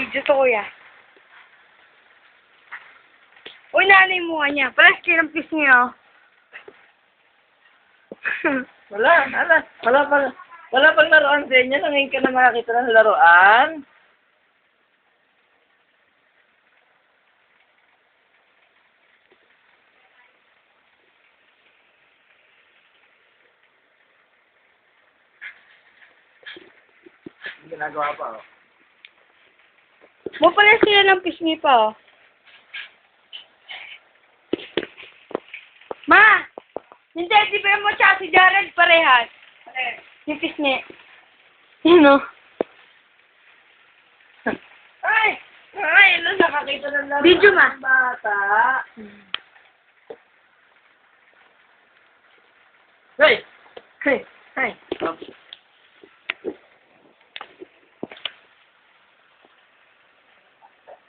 Video to, kuya. Uy, nanay mo nga niya. Paras kinampis niya, oh. Wala pang laruan sa inyo. Ngayon ka na makakita ng laruan. Ginagawa pa, oh. Mo pala sila ng pisngi pa, oh. Ma! Yung teddy bear mo tsaka si Jared parehas. Yung pisngi. Yun, oh. Ay! Ay! Ano, nakakita ng laruan Video, ma. ng bata. Hey! Hey! Hey!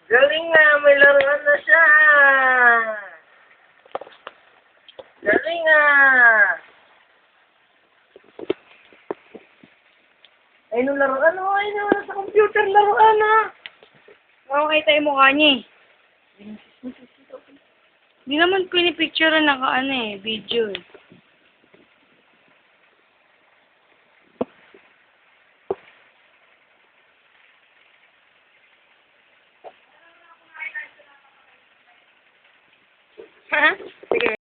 Galing nga, may laruan na siya. Galing nga. Ay, nung laruan, oh, ay, nung sa computer laruan, ah. Makakita yung mukha niya, eh. Hindi naman pinipicture na naka, video, eh. Ha? Sige.